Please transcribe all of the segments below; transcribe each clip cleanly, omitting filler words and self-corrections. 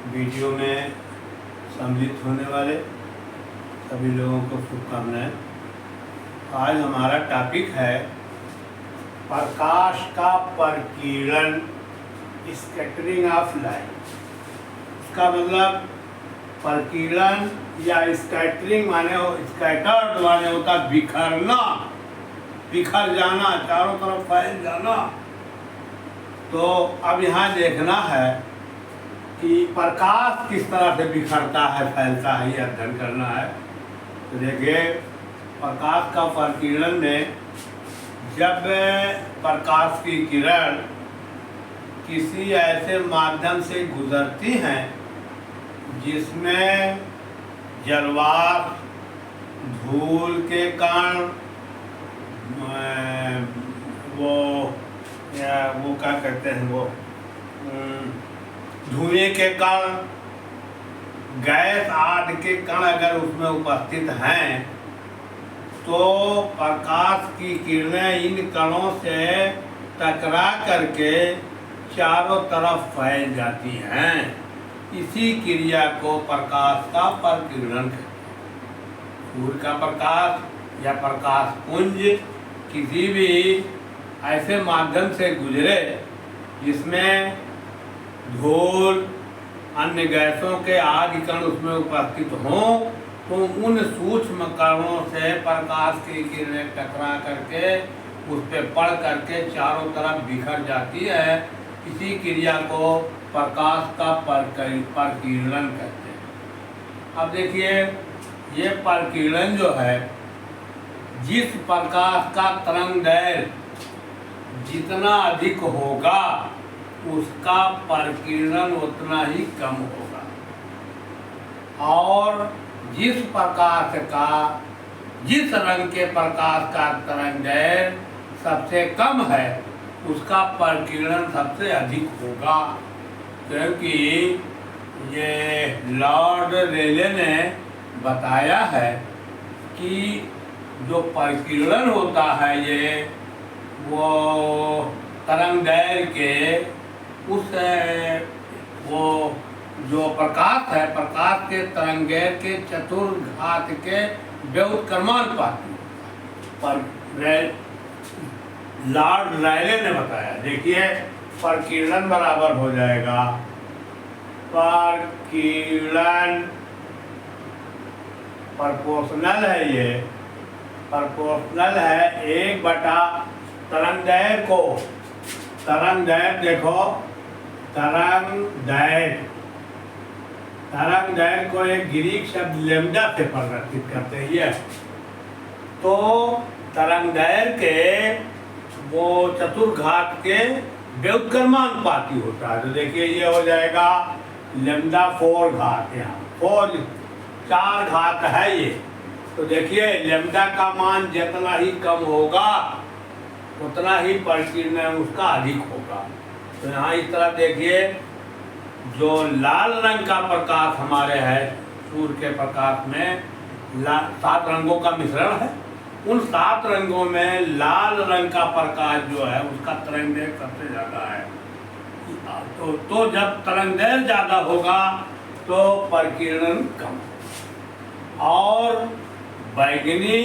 Video में सम्मिलित होने वाले सभी लोगों को शुभकामनाएं। आज हमारा टॉपिक है प्रकाश का प्रकीर्णन, स्कैटरिंग ऑफ लाइट। इसका मतलब प्रकीर्णन या स्कैटरिंग स्कैटर्ड माने होता बिखरना, बिखर जाना, चारों तरफ फैल जाना। तो अब यहाँ देखना है कि प्रकाश किस तरह से बिखरता है, फैलता है, ये अध्ययन करना है। तो देखिए, प्रकाश का प्रकीर्णन में जब प्रकाश की किरण किसी ऐसे माध्यम से गुजरती हैं जिसमें जलवाष्प, धूल के कण, वो क्या कहते हैं, वो धुएं के कण, गैस आदि के कण अगर उसमें उपस्थित हैं तो प्रकाश की किरणें इन कणों से टकरा करके चारों तरफ फैल जाती हैं। इसी क्रिया को प्रकाश का प्रकीर्णन कहते हैं। सूर्य का प्रकाश या प्रकाश पुंज किसी भी ऐसे माध्यम से गुजरे जिसमें धूल, अन्य गैसों के आदि कण उसमें उपस्थित हों, तो उन सूक्ष्म कणों से प्रकाश की किरणें टकरा करके उस पर पड़ करके चारों तरफ बिखर जाती है। इसी क्रिया को प्रकाश का प्रकीर्णन कहते हैं। अब देखिए, ये प्रकीर्णन जो है, जिस प्रकाश का तरंगदैर्घ्य जितना अधिक होगा उसका प्रकीर्णन उतना ही कम होगा, और जिस प्रकाश का, जिस रंग के प्रकाश का तरंगदैर्घ्य सबसे कम है उसका प्रकीर्णन सबसे अधिक होगा। क्योंकि ये लॉर्ड रेले ने बताया है कि जो प्रकीर्णन होता है ये वो तरंगदैर्घ्य के उस वो जो प्रकाश है, प्रकाश के तरंगदैर्घ्य के चतुर्घात के व्युत्क्रमानुपाती पर लॉर्ड रायले ने बताया। देखिए, प्रकीर्णन बराबर हो जाएगा, प्रकीर्णन प्रोपोर्शनल है, ये प्रोपोर्शनल है 1/, तरंगदैर्घ्य को, तरंगदैर्घ्य देखो, तरंगदैर्घ्य को एक ग्रीक शब्द लैम्डा से परिवर्तित करते हैं ये। तो तरंगदैर्घ्य के वो चतुर्घात के व्युत्क्रमानुपाती होता है। तो देखिए, ये हो जाएगा λ4 घात, यहाँ 4 घात है ये। तो देखिए, लैम्डा का मान जितना ही कम होगा उतना ही प्रकीर्णन उसका अधिक होगा। तो यहाँ इस तरह देखिए, जो लाल रंग का प्रकाश हमारे है, सूर्य के प्रकाश में 7 रंगों का मिश्रण है। उन 7 रंगों में लाल रंग का प्रकाश जो है उसका तरंगदैर्घ्य सबसे ज़्यादा है। तो जब तरंगदैर्घ्य ज़्यादा होगा तो प्रकीर्णन कम, और बैंगनी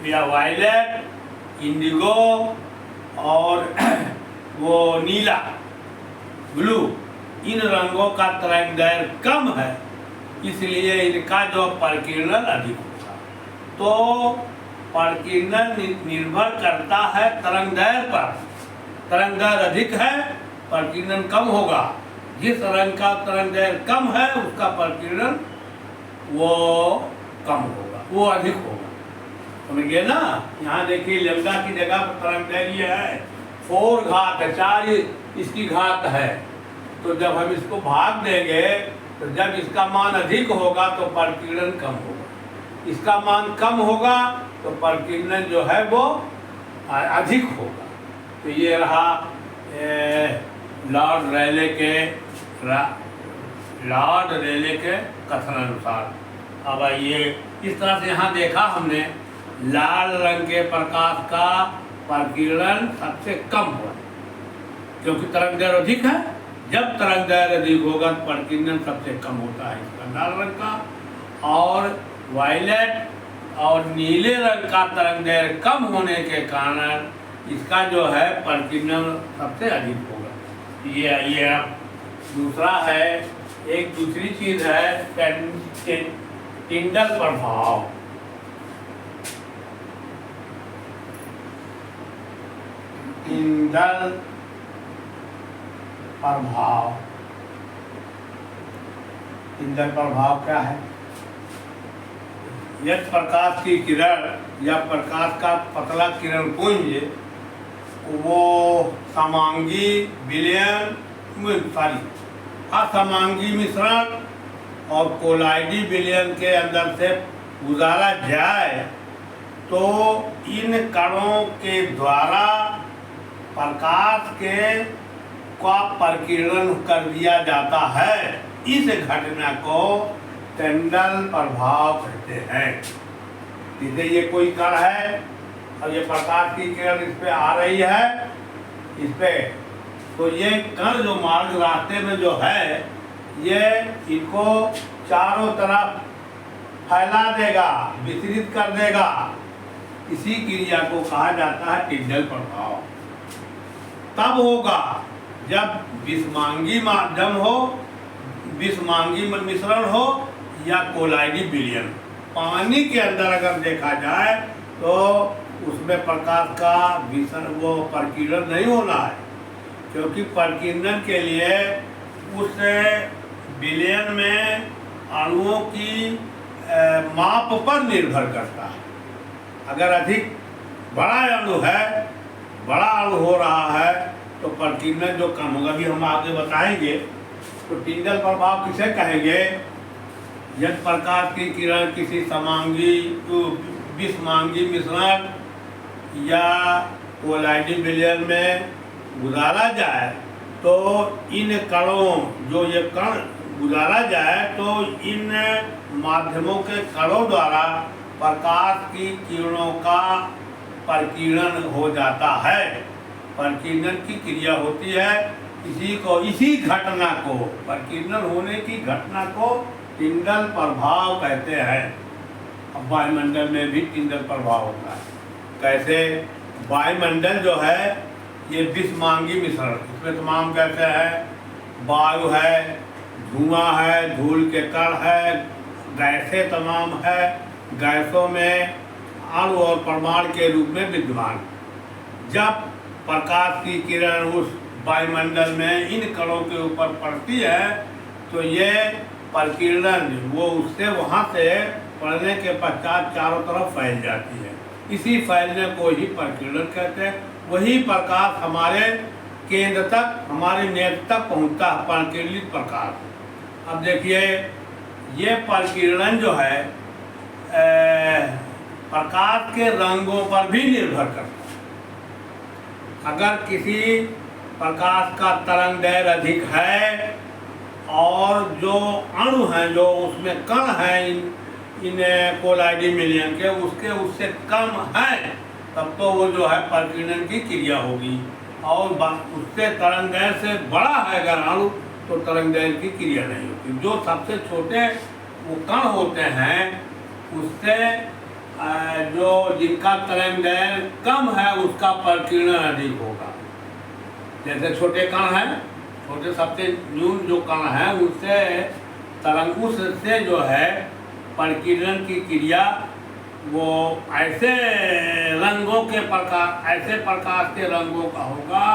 या वायलेट, इंडिगो और वो नीला, ब्लू, इन रंगों का तरंगदैर्घ्य कम है, इसलिए इनका जो प्रकीर्णन अधिक होगा। तो प्रकीर्णन निर्भर करता है तरंगदैर्घ्य पर। तरंगदैर्घ्य अधिक है, प्रकीर्णन कम होगा। जिस रंग का तरंगदैर्घ्य कम है उसका प्रकीर्णन वो कम होगा, वो अधिक होगा। समझ गए ना? यहाँ देखिए, लैम्डा की जगह पर तरंगदैर्घ्य है 4 घात है, 4 इसकी घात है। तो जब हम इसको भाग देंगे तो जब इसका मान अधिक होगा तो प्रकीर्णन कम होगा, इसका मान कम होगा तो प्रकीर्णन जो है वो अधिक होगा। तो ये रहा लॉर्ड रेले के कथन अनुसार। अब आइए, इस तरह से यहाँ देखा हमने लाल रंग के प्रकाश का प्रकीर्णन सबसे कम हुआ क्योंकि तरंगदैर्घ्य अधिक है, जब तरंग दैर्घ्य अधिक होगा तो प्रकीर्णन सबसे कम होता है इसका लाल रंग का। और वायलेट और नीले रंग का तरंग दैर्घ्य कम होने के कारण इसका जो है प्रकीर्णन सबसे अधिक होगा। ये दूसरा है, एक दूसरी चीज है टिंडल प्रभाव। टिंडल प्रभाव, टिंडल प्रभाव क्या है? यदि प्रकाश की किरण या प्रकाश का पतला किरण पुंज वो समांगी विलयन असमांगी मिश्रण और कोलाइडी विलयन के अंदर से गुजारा जाए तो इन कणों के द्वारा प्रकाश के का प्रकीर्णन कर दिया जाता है। इस घटना को टिंडल प्रभाव कहते हैं। जैसे ये कोई कण है और ये प्रकाश की किरण इस पे आ रही है, इस पे, तो ये कण जो मार्ग रास्ते में जो है ये इनको चारों तरफ फैला देगा, विस्तृत कर देगा। इसी क्रिया को कहा जाता है टिंडल प्रभाव। तब होगा जब विषमांगी माध्यम हो, विषमांगी मिश्रण हो या कोलाइडी विलयन। पानी के अंदर अगर देखा जाए तो उसमें प्रकाश का वो प्रकीर्णन नहीं होना है, क्योंकि प्रकीर्णन के लिए उस विलयन में अणुओं की माप पर निर्भर करता है। अगर अधिक बड़ा अणु है, बड़ा अणु हो रहा है तो प्रकीर्णन जो कम होगा, भी हम आगे बताएंगे। तो टिंडल प्रभाव किसे कहेंगे? यदि प्रकाश की किरण किसी समांगी विषमांगी मिश्रण या कोलाइडी विलयन में गुजारा जाए तो इन कणों, जो ये कण गुजारा जाए तो इन माध्यमों के कणों द्वारा प्रकाश की किरणों का प्रकीर्णन हो जाता है। प्रकीर्णन की क्रिया होती है। इसी घटना को, प्रकीर्णन होने की घटना को टिंडल प्रभाव कहते हैं। अब वायुमंडल में भी टिंडल प्रभाव होता है। कैसे? वायुमंडल जो है ये विषमांगी मिश्रण, इसमें तमाम कहते हैं वायु है, धुआं है, धूल के कण है, गैसें तमाम है। गैसों में अणु और परमाणु के रूप में विद्यमान। जब प्रकाश की किरण उस वायुमंडल में इन कणों के ऊपर पड़ती है तो ये प्रकीर्णन वो उससे वहाँ से पड़ने के पश्चात चारों तरफ फैल जाती है। इसी फैलने को ही प्रकीर्णन कहते हैं। वही प्रकाश हमारे केंद्र तक, हमारे नेत्र तक पहुँचता है, प्रकीर्णित प्रकाश। अब देखिए, ये प्रकीर्णन जो है प्रकाश के रंगों पर भी निर्भर करता है। अगर किसी प्रकाश का तरंग दैर्घ्य अधिक है और जो अणु हैं, जो उसमें कण हैं इन कोलाइडी विलयन के, उससे कम है, तब तो वो जो है प्रकीर्णन की क्रिया होगी। और उससे तरंग दैर्घ्य से बड़ा है अगर अणु तो तरंग दैर्घ्य की क्रिया नहीं होती। जो सबसे छोटे वो कण होते हैं उससे जो जिनका तरंग दैर्घ्य कम है उसका प्रकीर्णन अधिक होगा। जैसे छोटे कण हैं, छोटे सबसे न्यून जो कण हैं उससे तरंग, उससे जो है प्रकीर्णन की क्रिया वो ऐसे रंगों के प्रकाश, ऐसे प्रकाश के रंगों का होगा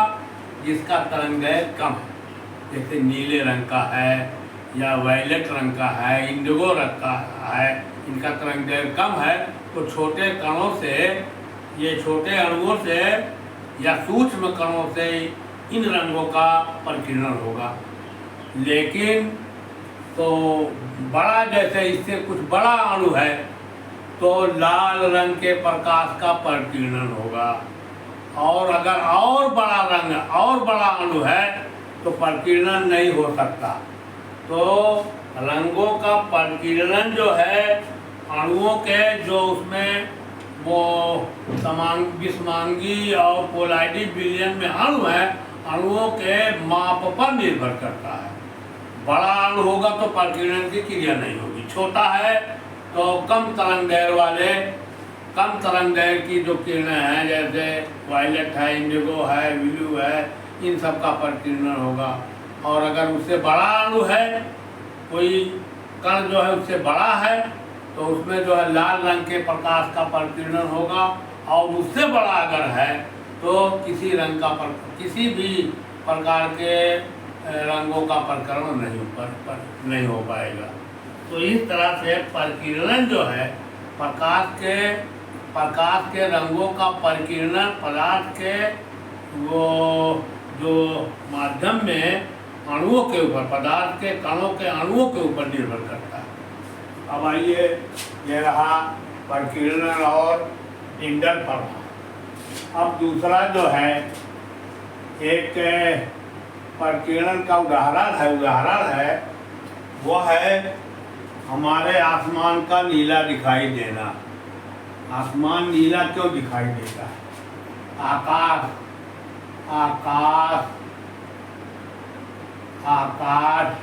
जिसका तरंग दैर्घ्य कम है। जैसे नीले रंग का है या वायलेट रंग का है, इंडिगो रंग का है, इनका तरंग दैर्घ्य कम है तो छोटे कणों से, ये छोटे अणुओं से या सूक्ष्म कणों से इन रंगों का प्रकीर्णन होगा। लेकिन तो बड़ा, जैसे इससे कुछ बड़ा अणु है तो लाल रंग के प्रकाश का प्रकीर्णन होगा। और अगर और बड़ा रंग, और बड़ा अणु है तो प्रकीर्णन नहीं हो सकता। तो रंगों का प्रकीर्णन जो है अणुओं के, जो उसमें वो विषमांगी और कोलाइडी विलयन में अणु है, अणुओं के माप पर निर्भर करता है। बड़ा अणु होगा तो प्रकीर्णन की क्रिया नहीं होगी, छोटा है तो कम तरंग दैर्घ्य की जो किरणें हैं, जैसे वायलेट है, इंडिगो है, ब्लू है, इन सब का प्रकीर्णन होगा। और अगर उससे बड़ा अणु है, कोई कण जो है उससे बड़ा है, तो उसमें जो है लाल रंग के प्रकाश का प्रकीर्णन होगा। और उससे बड़ा अगर है तो किसी भी प्रकार के रंगों का प्रकरण नहीं हो पाएगा। तो इस तरह से प्रकीर्णन जो है प्रकाश के रंगों का प्रकीर्णन पदार्थ के वो जो माध्यम में अणुओं के ऊपर, पदार्थ के कणों के अणुओं के ऊपर निर्भर करता है। अब आइए, ये रहा प्रकीर्णन और टिंडल प्रभाव। अब दूसरा जो है, एक प्रकीर्णन का उदाहरण है वो है हमारे आसमान का नीला दिखाई देना। आसमान नीला क्यों दिखाई देता है? आकाश का आकाश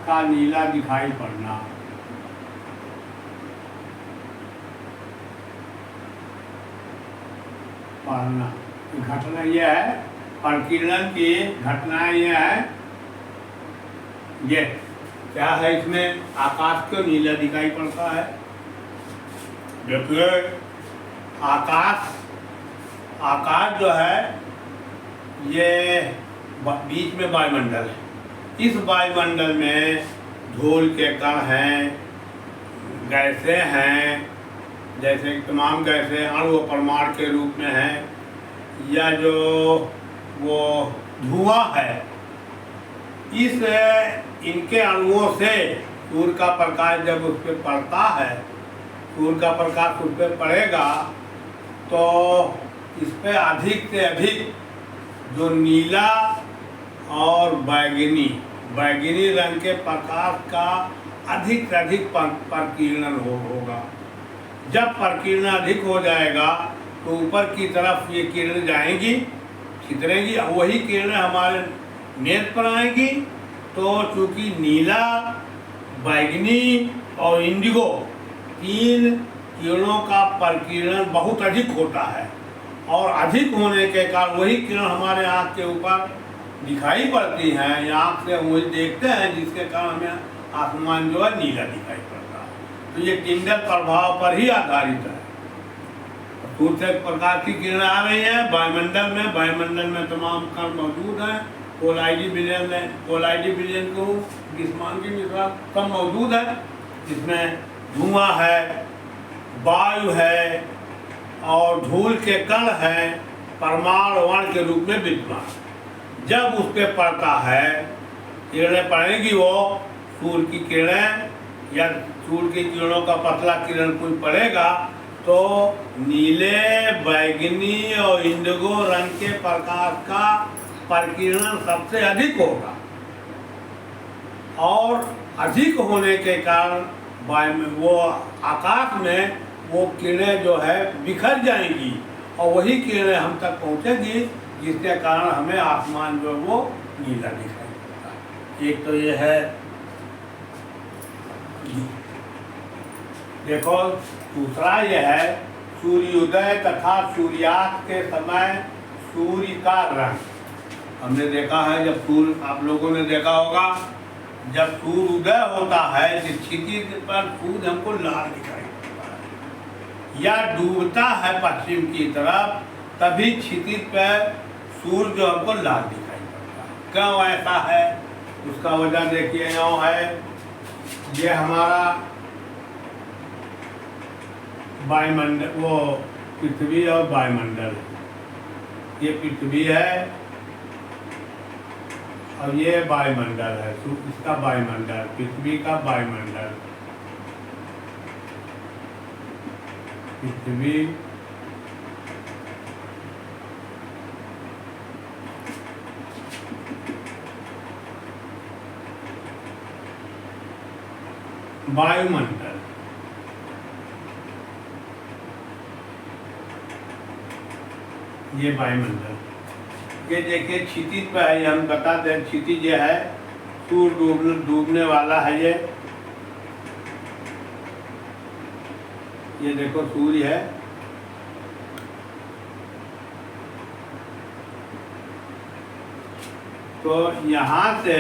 का नीला दिखाई पड़ना। घटना यह है, प्रकीर्णन की घटना यह है, ये क्या है, इसमें आकाश क्यों नीला दिखाई पड़ता है? देखिए, आकाश जो है ये बीच में वायुमंडल है। इस वायुमंडल में धूल के कण हैं, गैसें हैं, जैसे तमाम गैसें अणु व परमाणु के रूप में हैं, या जो वो धुआं है, इनके अणुओं से सूर्य का प्रकाश जब उस पर पड़ता है, सूर्य का प्रकाश उस पर पड़ेगा तो इस पर अधिक से अधिक जो नीला और बैगनी रंग के प्रकाश का अधिक से अधिक प्रकीर्णन होगा। जब प्रकीर्णन अधिक हो जाएगा तो ऊपर की तरफ ये किरणें जाएंगी, छितरेंगी, वही किरणें हमारे नेत्र पर आएंगी। तो चूंकि नीला, बैगनी और इंडिगो तीन किरणों का प्रकीर्णन बहुत अधिक होता है, और अधिक होने के कारण वही किरण हमारे आँख के ऊपर दिखाई पड़ती हैं, या आँख से वही देखते हैं, जिसके कारण हमें आसमान जो है नीला दिखाई पड़ता है। तो ये टिंडल प्रभाव पर ही आधारित है। सूर्य से प्रकाश की किरणें आ रही हैं वायुमंडल में तमाम कण मौजूद हैं, कोलाइडी विलयन को गीष्मांगी मिश्रा सब मौजूद है, जिसमें धुआं है, वायु है और धूल के कण हैं, परमाणु वर्ण के रूप में विद्यमान। जब उस पर पड़ता है, किरणें पड़ेगी, वो सूर्य की किरणें या सूर्य की किरणों का पतला किरण कोई पड़ेगा तो नीले, बैगनी और इंडिगो रंग के प्रकाश का प्रकीर्णन सबसे अधिक होगा, और अधिक होने के कारण वो आकाश में वो किरणें जो है बिखर जाएंगी, और वही किरणें हम तक पहुंचेगी, जिसके कारण हमें आसमान जो है वो नीला दिखाई देता है। एक तो ये है, देखो दूसरा ये है सूर्योदय तथा सूर्यास्त के समय सूर्य का रंग। हमने देखा है, जब सूर्य, आप लोगों ने देखा होगा, जब सूर्य उदय होता है तो क्षितिज पर सूर्य हमको लाल दिखाई देता है, या डूबता है पश्चिम की तरफ, तभी क्षितिज पर सूर्य जो हमको लाल दिखाई पड़ता है। क्यों ऐसा है? उसका वजह देखिए, यूँ है, ये हमारा वायुमंडल, वो पृथ्वी और वायुमंडल, ये पृथ्वी है और ये वायुमंडल है, इसका वायुमंडल, पृथ्वी का वायुमंडल, पृथ्वी वायुमंडल, ये वायुमंडल, ये देखिए क्षितिज पे है, हम बता दें क्षितिज ये है, सूर्य डूबने वाला है ये देखो सूर्य है, तो यहाँ से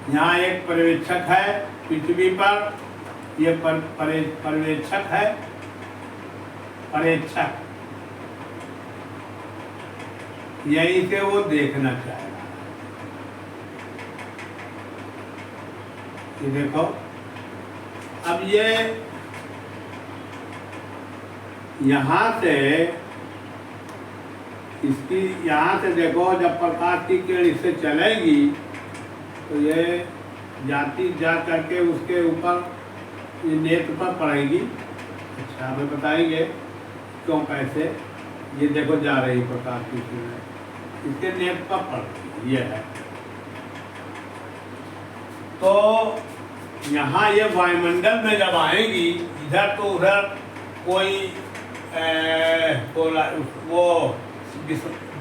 यहाँ एक पर्यवेक्षक है पृथ्वी पर, ये पर्यवेक्षक है, पर्यवेक्षक, यहीं से वो देखना चाहेगा। ये देखो अब ये यहाँ से इसकी यहाँ से देखो जब प्रकाश की किरण इससे चलेगी तो ये जा करके उसके ऊपर ये नेत्र पर पड़ेगी। अच्छा हमें बताएंगे क्यों कैसे, ये देखो जा रही प्रकाश की किरण इसके नेत्र पर पड़ती, ये है। तो यहाँ ये वायुमंडल में जब आएगी इधर तो उधर कोई वो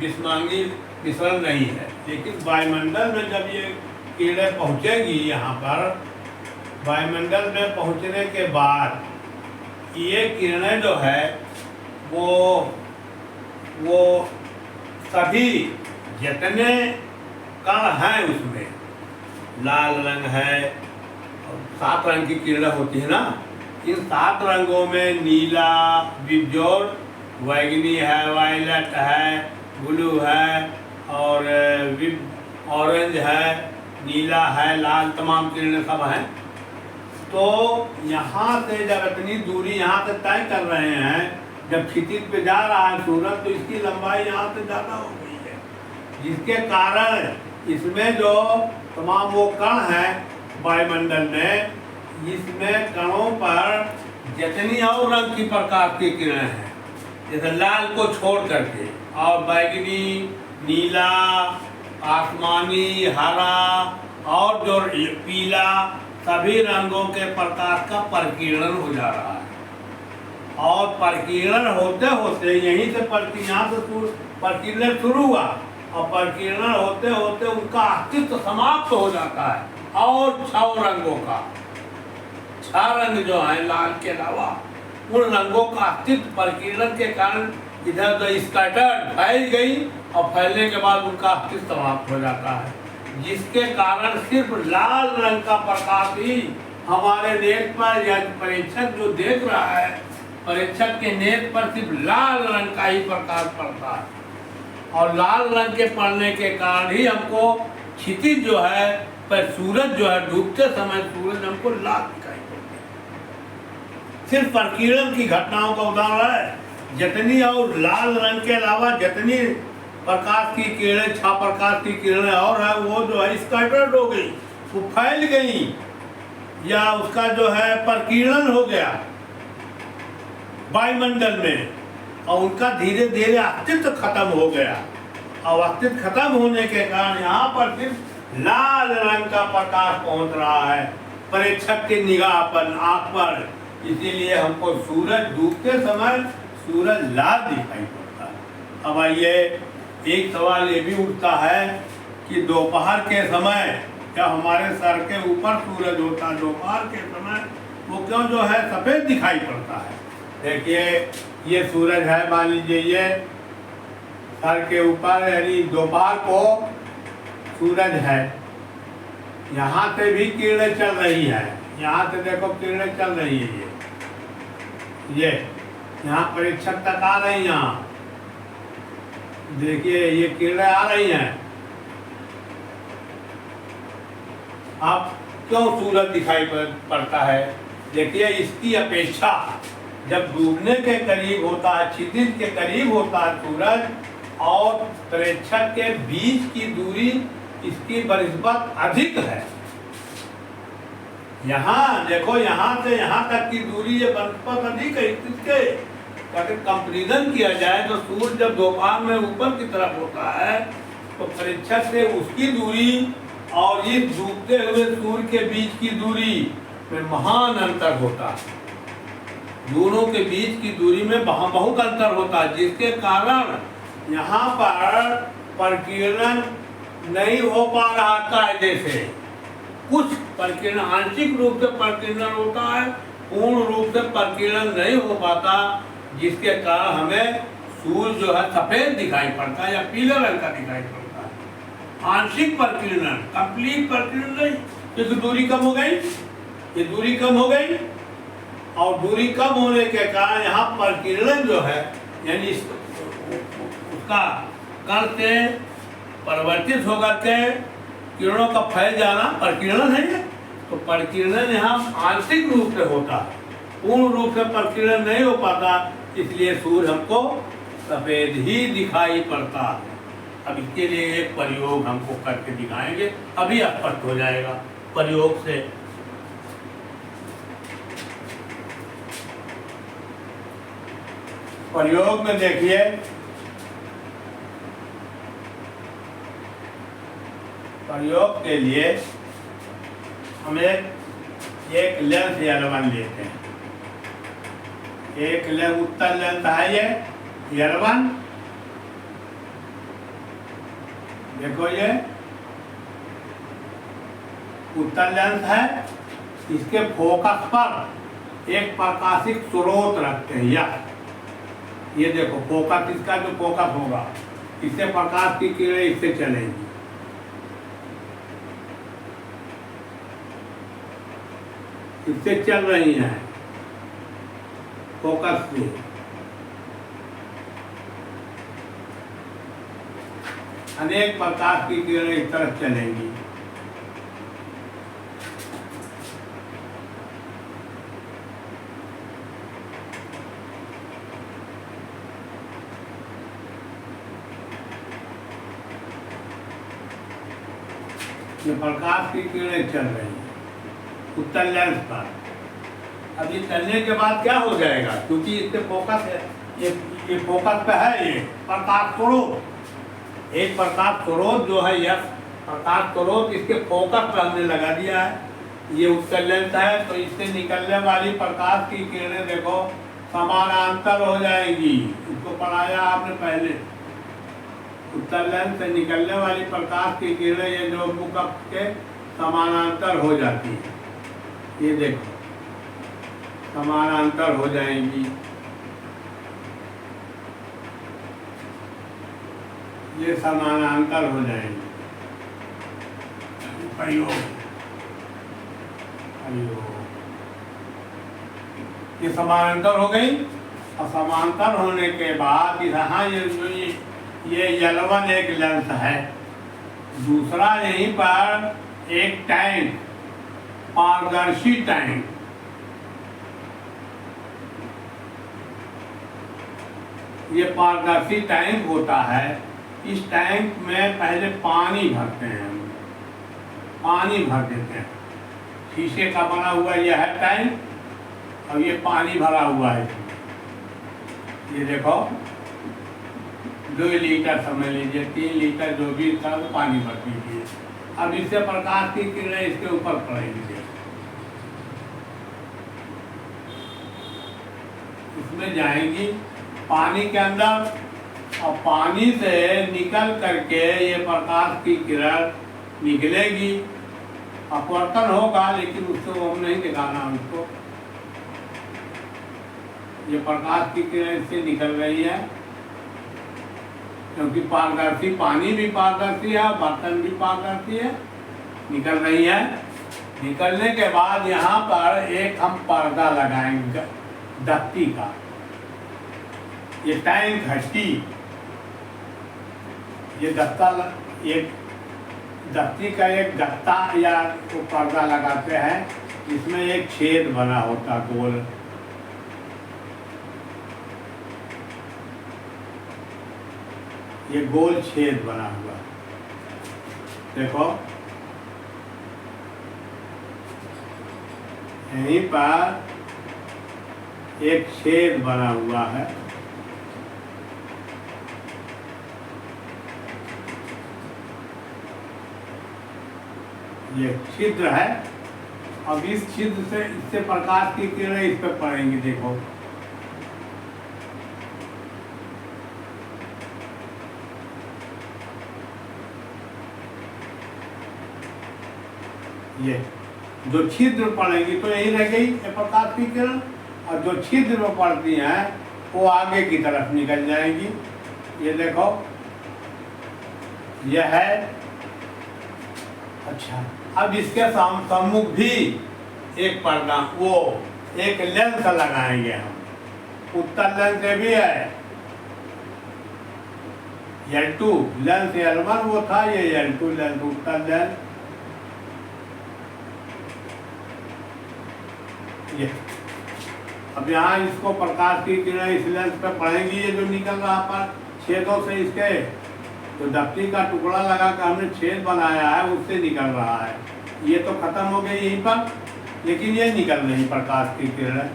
विस्मांगी विसरण नहीं है, लेकिन वायुमंडल में जब ये किरणें पहुँचेगी यहाँ पर, वायुमंडल में पहुँचने के बाद ये किरणें जो है वो सभी जितने कण हैं उसमें, लाल रंग है, 7 रंग की किरणें होती है ना, इन 7 रंगों में नीला, विबज्योर, बैगनी है, वायलेट है, ब्लू है और ऑरेंज है, नीला है, लाल, तमाम किरणें सब हैं। तो यहाँ से जब इतनी दूरी यहाँ से तय कर रहे हैं, जब क्षितिज पे जा रहा है सूरज, तो इसकी लंबाई यहाँ से ज़्यादा हो गई है, जिसके कारण इसमें जो तमाम वो कण हैं वायुमंडल में, इसमें कणों पर जितनी और रंग की प्रकाश की किरणें हैं, जैसे लाल को छोड़ करके, और बैगनी, नीला, आसमानी, हरा और जो पीला, सभी रंगों के प्रकाश का परिकिरण हो जा रहा है। और परिकिरण होते होते यहीं से यहाँ से परिकिरण शुरू हुआ, और परिकिरण होते होते उनका अस्तित्व समाप्त हो जाता है। और 6 रंगों का, 6 रंग जो है लाल के अलावा, उन रंगों का अस्तित्व परिकिरण के कारण इधर जो स्कैटर्ड फैल गई, और फैलने के बाद उनका अस्तित्व समाप्त हो जाता है, जिसके कारण सिर्फ लाल रंग का प्रकाश ही हमारे नेत्र पर, या परीक्षक जो देख रहा है, परीक्षक के नेत्र पर सिर्फ लाल रंग का ही प्रकाश पड़ता है। और लाल रंग के पड़ने के कारण ही हमको क्षितिज जो है पर सूरज जो है डूबते समय सूरज हमको लाल दिखाई पड़ता है। सिर्फ परिकिरण की घटनाओं का उदाहरण है। जितनी और लाल रंग के अलावा जितनी प्रकाश की किरणें, 6 प्रकाश की किरणें और है, वो जो है स्कैटर्ड हो गई, वो फैल गई, या उसका जो है परिकिरण हो गया वायुमंडल में, और उनका धीरे धीरे अस्तित्व खत्म हो गया। और अस्तित्व खत्म होने के कारण यहाँ पर सिर्फ लाल रंग का प्रकाश पहुँच रहा है परीक्षक के निगाह पर, आँख पर। इसीलिए हमको सूरज डूबते समय सूरज लाल दिखाई पड़ता है। अब आइए एक सवाल ये भी उठता है कि दोपहर के समय क्या हमारे सर के ऊपर सूरज होता है, दोपहर के समय वो क्यों जो है सफ़ेद दिखाई पड़ता है। देखिए ये सूरज है, मान लीजिए ये सर के ऊपर, यानी दोपहर को सूरज है, यहाँ से भी किरणें चल रही है, यहाँ से देखो किरणें चल रही है, ये यहाँ परीक्षक तक आ रही, यहाँ देखिए ये किरणें आ रही हैं। अब क्यों सूरज दिखाई पड़ता है? देखिए इसकी अपेक्षा जब डूबने के करीब होता है, क्षितिज के करीब होता है सूरज, और प्रेक्षक के बीच की दूरी इसकी बनिस्बत अधिक है। यहाँ देखो, यहाँ से यहाँ तक की दूरी ये बनिस्बत अधिक है इसके। अगर कंपेरिजन किया जाए तो सूर्य जब दोपहर में ऊपर की तरफ होता है तो प्रेक्षक से उसकी दूरी और इस डूबते हुए सूर्य के बीच की दूरी में महान अंतर होता है। दोनों के बीच की दूरी में बहुत अंतर होता है, जिसके कारण यहाँ पर प्रकीर्णन नहीं हो पा रहा कायदे से। कुछ प्रकीर्णन आंशिक रूप से प्रकीर्णन होता है, पूर्ण रूप से प्रकीर्णन नहीं हो पाता, जिसके कारण हमें सूर्य जो है सफेद दिखाई पड़ता है या पीले रंग का दिखाई पड़ता है। आंशिक प्रकीर्णन, कंप्लीट प्रकीर्णन नहीं, क्योंकि दूरी कम हो गई, ये दूरी कम हो गई, और दूरी कम होने के कारण यहाँ प्रकीर्णन जो है यानी उसका कण से परिवर्तित होकर के किरणों का फैल जाना प्रकीर्णन है। तो प्रकीर्णन यहाँ आंशिक रूप से होता है, पूर्ण रूप से प्रकीर्णन नहीं हो पाता, इसलिए सूर्य हमको सफेद ही दिखाई पड़ता है। अब इसके लिए एक प्रयोग हमको करके दिखाएंगे, अभी स्पष्ट हो जाएगा प्रयोग से। प्रयोग में देखिए, प्रयोग के लिए हम एक लेंस L1 लेते हैं। एक लेंस उत्तल लेंस है ये L1, देखो ये उत्तल लेंस है। इसके फोकस पर एक प्रकाशिक स्रोत रखते हैं, ये देखो फोकस, इसका जो फोकस होगा इससे प्रकाश की किरणें इससे चलेंगी। इससे चल रही हैं फोकस से। अनेक प्रकाश की किरणें इस तरफ चलेंगी। ये प्रकाश की किरणें चल रही हैं उत्तल लेंस पर। अब ये चलने के बाद क्या हो जाएगा, क्योंकि इससे फोकस है, ये फोकस पे है, ये प्रकाश स्रोत, एक प्रकाश स्रोत जो है यह प्रकाश स्रोत इसके फोकस पर हमने लगा दिया है। ये उत्तल लेंस है, तो इससे निकलने वाली प्रकाश की किरणें देखो समानांतर हो जाएगी। इसको पढ़ाया आपने पहले। उत्तल लेंस से निकलने वाली प्रकाश की किरणें ये नोटबुक के समानांतर हो जाती है। ये देखो समानांतर हो जाएंगी। ये समानांतर हो जाएंगी। प्रयोग ये समानांतर हो गई, और समानांतर होने के बाद यहाँ ये L1 एक लेंस है, दूसरा यहीं पर एक टैंक, पारदर्शी टैंक, ये पारदर्शी टैंक होता है। इस टैंक में पहले पानी भरते हैं, पानी भर देते हैं। शीशे का बना हुआ यह है टैंक, और ये पानी भरा हुआ है। ये देखो 2 लीटर समझ लीजिए, 3 लीटर जो भी था वो पानी भर दीजिए। अब इससे प्रकाश की किरणें इसके ऊपर पड़ेंगी, इसमें जाएंगी पानी के अंदर, और पानी से निकल करके ये प्रकाश की किरण निकलेगी। अपवर्तन होगा, लेकिन उसको हम नहीं दिखाना उसको। ये प्रकाश की किरण इससे निकल रही है, क्योंकि पारदर्शी पानी भी पारदर्शी है, बर्तन भी पारदर्शी है, निकल रही है। निकलने के बाद यहाँ पर एक हम पर्दा लगाएंगे दफ्ती का। ये टैंक हट्टी, ये दफ्ता, एक दफ्ती का एक गत्ता या तो पर्दा लगाते हैं, इसमें एक छेद बना होता गोल। ये गोल छेद बना हुआ देखो, यहीं पर एक छेद बना हुआ है। ये छिद्र है, अब इस छिद्र से इससे प्रकाश की किरणें इस पे पड़ेंगी। देखो ये जो छिद्र पड़ेगी तो यही रह गई प्रकाश की किरण, और जो छिद्र में पड़ती हैं वो आगे की तरफ निकल जाएंगी। ये देखो यह है। अच्छा, अब इसके सम्मुख भी एक पर्दा, वो एक लेंस लगाएंगे हम। उत्तर लेंस ये भी है, L2 लेंस L1 वो था, ये L2 लेंस उत्तर लेंस। ये अब यहाँ इसको प्रकाश की किरणें इस लेंस पे पड़ेंगी। ये जो निकल रहा पर छेदों से इसके तो डबटी का टुकड़ा लगा कर हमने छेद बनाया है उससे निकल रहा है। ये तो खत्म हो गई यहीं पर, लेकिन ये निकल रही प्रकाश की किरणें।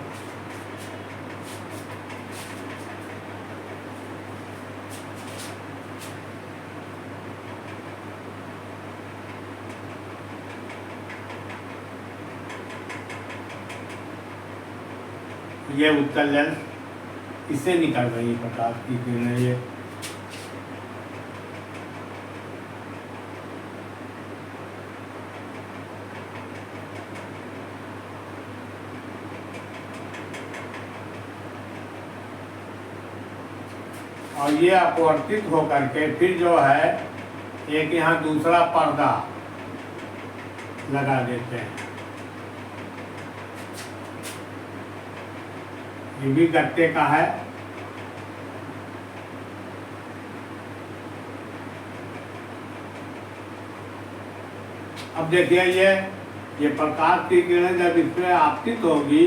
ये उत्तर लेंस, इससे निकल रही प्रकाश की किरणें। ये और ये अपवर्तित होकर के फिर जो है एक यहाँ दूसरा पर्दा लगा देते हैं। ये भी गत्ते का है। अब देखिए ये प्रकाश की किरणें जब इसमें आपतित होगी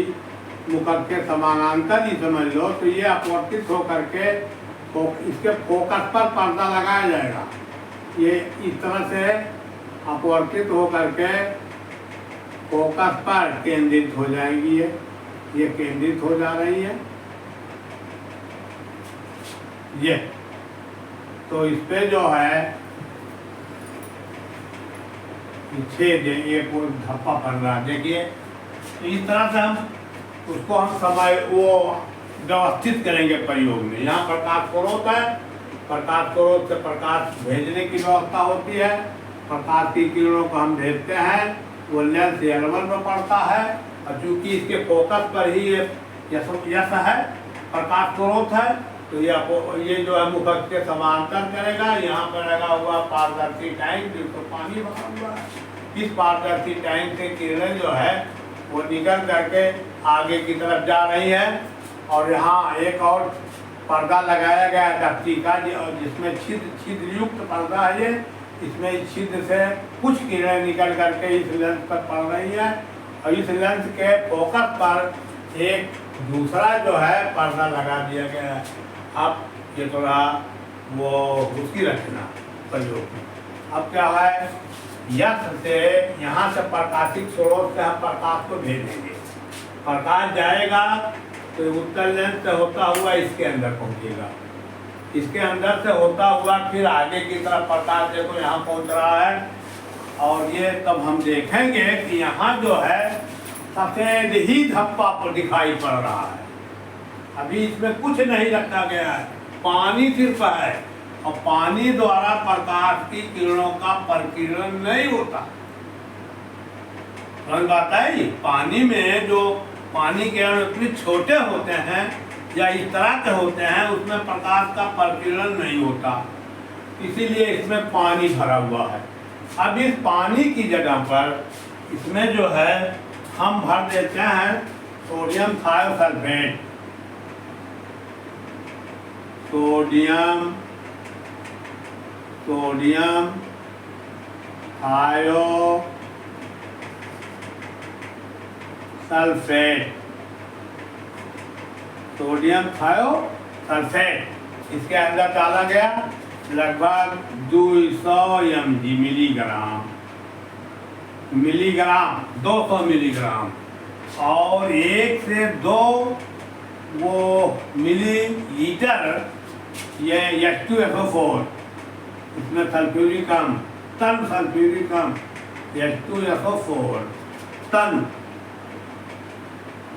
मुकट के समानांतर ही समझ लो, तो ये अपवर्तित होकर के इसके फोकस पर पर्दा लगाया जाएगा। ये इस तरह से अपवर्तित होकर के फोकस पर केंद्रित हो जाएगी। ये केंद्रित हो जा रही है। ये तो इस पे जो है छेद एक वो धप्पा पड़ रहा है। देखिए तो इस तरह से हम उसको हम समय वो व्यवस्थित करेंगे प्रयोग में। यहाँ प्रकाश स्रोत है, प्रकाश स्रोत से प्रकाश भेजने की व्यवस्था होती है। प्रकाश की किरणों को हम भेजते हैं, वो लेंस L1 में पड़ता है, और चूंकि इसके फोकस पर ही यश है, प्रकाश स्रोत है, तो ये जो है मुखक के समांतर करेगा। यहाँ पर लगा हुआ पारदर्शी टैंक जिसको पानी भरा हुआ है। इस पारदर्शी टैंक से किरणें जो है वो निकल करके आगे की तरफ जा रही है। और यहाँ एक और पर्दा लगाया गया है डबटी का, जिसमें छिद्र युक्त पर्दा है। ये इसमें छिद्र से कुछ किरणें निकल करके इस लेंस पर पड़ रही है, और इस लेंस के फोकस पर एक दूसरा जो है पर्दा लगा दिया गया है। अब ये थोड़ा वो उसकी रचना प्रयोग में। अब क्या है, यश से यहाँ से प्रकाशित स्रोत से हम प्रकाश को भेजेंगे। प्रकाश जाएगा तो उत्तर लेंस से होता हुआ इसके अंदर पहुँचेगा। इसके अंदर से होता हुआ फिर आगे की तरफ प्रकाश देखो यहाँ पहुँच रहा है। और ये तब हम देखेंगे कि यहाँ जो है सफेद ही धब्बा पर दिखाई पड़ रहा है। अभी इसमें कुछ नहीं रखा गया है, पानी सिर्फ है, और पानी द्वारा प्रकाश की किरणों का परिकिरण नहीं होता। समझ बात है? पानी में जो पानी के अणु इतने छोटे होते हैं या इस तरह के होते हैं, उसमें प्रकाश का परिकिरण नहीं होता, इसीलिए इसमें पानी भरा हुआ है। अब इस पानी की जगह पर इसमें जो है हम भर देते हैं sodium thiosulphate. Sodium thiosulphate, sodium thiosulphate इसके अंदर डाला गया लगभग 200 mg मिलीग्राम 200 मिलीग्राम, और 1 से 2 वो मिलीलीटर ये H2SO4, इसमें सल्फ्यूरिक अम्ल, तन सल्फ्यूरिक अम्ल H2SO4 तन,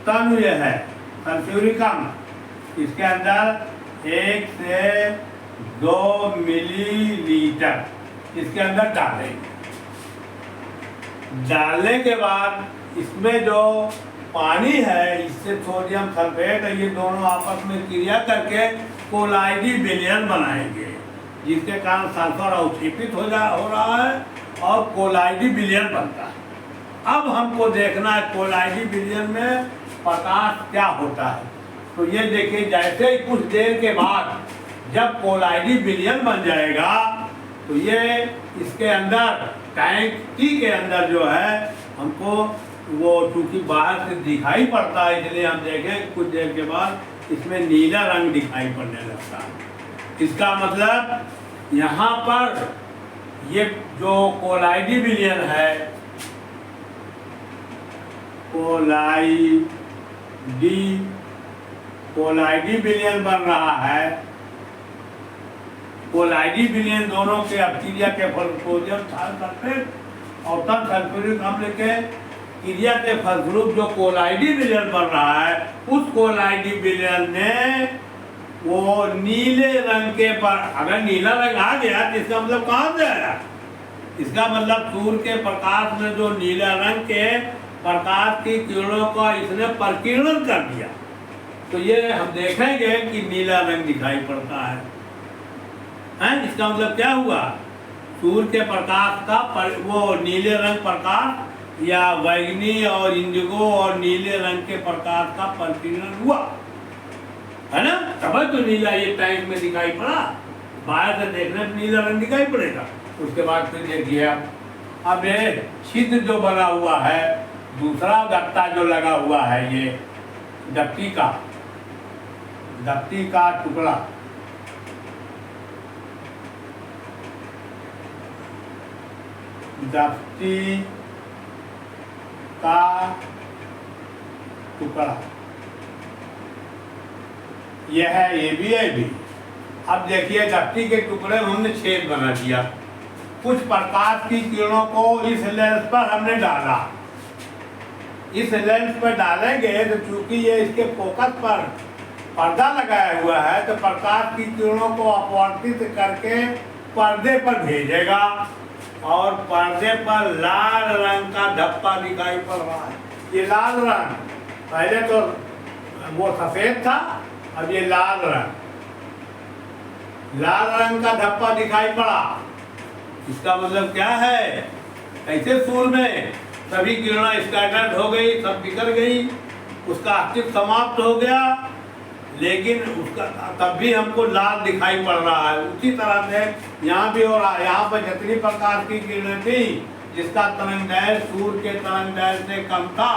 तन ये है सल्फ्यूरिक अम्ल, इसके अंदर 1 से 2 मिलीलीटर इसके अंदर डालेंगे। डालने के बाद इसमें जो पानी है इससे सोडियम सल्फेट, ये दोनों आपस में क्रिया करके कोलाइडी विलयन बनाएंगे, जिसके कारण सल्फर अवक्षेपित हो रहा है और कोलाइडी विलयन बनता है। अब हमको देखना है कोलाइडी विलयन में प्रकाश क्या होता है। तो ये देखिए, जैसे ही कुछ देर के बाद जब कोलाइडी विलयन बन जाएगा तो ये इसके अंदर टैंकी के अंदर जो है हमको वो चूंकि बाहर से दिखाई पड़ता है, इसलिए हम देखें कुछ देर के बाद इसमें नीला रंग दिखाई पड़ने लगता है। इसका मतलब यहाँ पर ये जो कोलाइडी विलयन है, कोलाइडी विलयन बन रहा है। कोलाइडी विलयन दोनों के क्रिया के फल सोडियम सल्फेट और तन सल्फ्यूरिक अम्ल के क्रिया के फलस्वरूप जो कोलाइडी विलयन बन रहा है, उस कोलाइडी विलयन में वो नीले रंग के पर, अगर नीला रंग आ गया तो इसका मतलब कहाँ से आया? इसका मतलब सूर्य के प्रकाश में जो नीला रंग के प्रकाश की किरणों का इसने प्रकीर्णन कर दिया, तो ये हम देखेंगे कि नीला रंग दिखाई पड़ता है। इसका मतलब क्या हुआ? सूर्य के प्रकाश का वो नीले रंग प्रकाश या बैंगनी और इंडिगो और नीले रंग के प्रकाश का प्रकीर्णन हुआ, है ना? तब तो नीला ये टैंक में दिखाई पड़ा। बाहर से देखने में नीला रंग दिखाई पड़ेगा। उसके बाद फिर देखिए अब ये छिद्र जो बना हुआ है, दूसरा गत्ता जो लगा हुआ है, ये दफ्ती का टुकड़ा, दफ्ती का टुकड़ा यह है, ये भी। अब देखिए दफ्ती के टुकड़े में हमने छेद बना दिया, कुछ प्रकाश की किरणों को इस लेंस पर हमने डाला। इस लेंस पर डालेंगे तो चूंकि ये इसके फोकस पर पर्दा लगाया हुआ है, तो प्रकाश की किरणों को अपवर्तित करके पर्दे पर भेजेगा और पर्दे पर लाल रंग का धब्बा दिखाई पड़ रहा है। ये लाल रंग, पहले तो वो सफेद था, अब ये लाल रंग का धब्बा दिखाई पड़ा। इसका मतलब क्या है? ऐसे सूर्य में सभी किरणें स्कैटर्ड हो गई, सब बिखर गई, उसका अस्तित्व समाप्त हो गया, लेकिन उसका तब भी हमको लाल दिखाई पड़ रहा है। उसी तरह से यहाँ भी हो रहा है। यहाँ पर जितनी प्रकार की किरणें थी जिसका तरंगदैर्घ्य सूर्य के तरंगदैर्घ्य से कम था,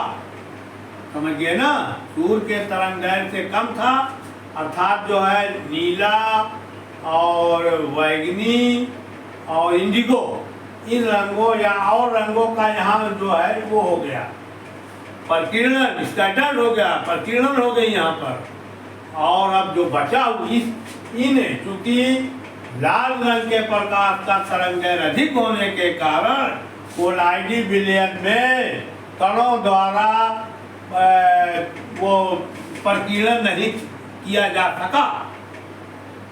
समझिए ना, सूर्य के तरंगदैर्घ्य से कम था, अर्थात जो है नीला और बैंगनी और इंडिगो, इन रंगों या और रंगों का यहाँ जो है वो हो गया प्रकीर्णन, स्कैटर्ड हो गया, प्रकीर्णन हो गई यहाँ पर। और अब जो बचा इन्हें चूंकि लाल रंग के प्रकाश का तरंगदैर्घ्य अधिक होने के कारण कोलाइडी विलयन में कणों द्वारा वो प्रकीर्णन नहीं किया जा सका,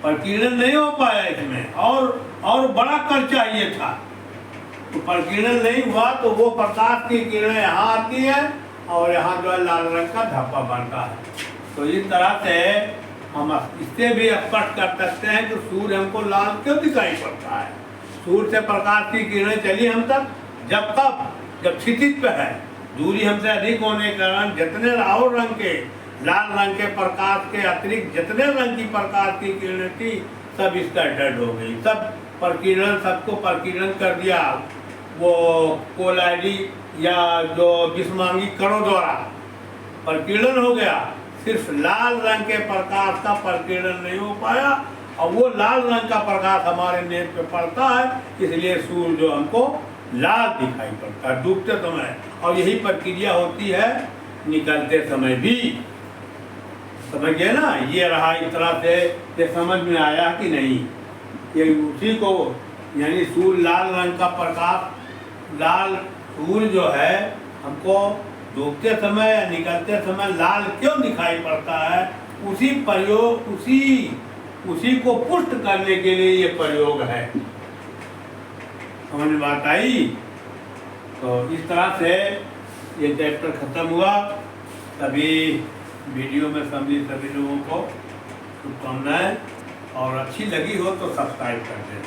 प्रकीर्णन नहीं हो पाया इसमें, और बड़ा कण चाहिए था, तो प्रकीर्णन नहीं हुआ, तो वो प्रकाश की किरणें यहाँ आती है और यहाँ जो है लाल रंग का धब्बा बनता है। तो इस तरह से हम इससे भी स्पष्ट कर सकते हैं कि सूर्य हमको लाल क्यों दिखाई पड़ता है। सूर्य से प्रकाश की किरणें चली हम तक, जब क्षितिज पे है, दूरी हमसे अधिक होने के कारण जितने और रंग के, लाल रंग के प्रकाश के अतिरिक्त जितने रंग की प्रकाश की किरणें थी सब स्कैटर्ड हो गई, सब प्रकीर्णन, सबको प्रकीर्णन कर दिया वो कोलाइडी या जो विषमांगी कणों द्वारा प्रकीर्णन हो गया। सिर्फ लाल रंग के प्रकाश का प्रकीर्णन नहीं हो पाया, और वो लाल रंग का प्रकाश हमारे नेत्र पे पड़ता है, इसलिए सूर्य जो हमको लाल दिखाई पड़ता है डूबते समय, और यही प्रक्रिया होती है निकलते समय भी। समझिए ना, ये रहा इस तरह से, ये समझ में आया कि नहीं? ये उसी को यानी सूर्य लाल रंग का प्रकाश, लाल सूर्य जो है हमको डूबते समय या निकलते समय लाल क्यों दिखाई पड़ता है, उसी प्रयोग उसी को पुष्ट करने के लिए ये प्रयोग है। समझ में बात आई? तो इस तरह से ये चैप्टर खत्म हुआ। सभी वीडियो में सभी लोगों को शुभकामनाएं, और अच्छी लगी हो तो सब्सक्राइब कर दें।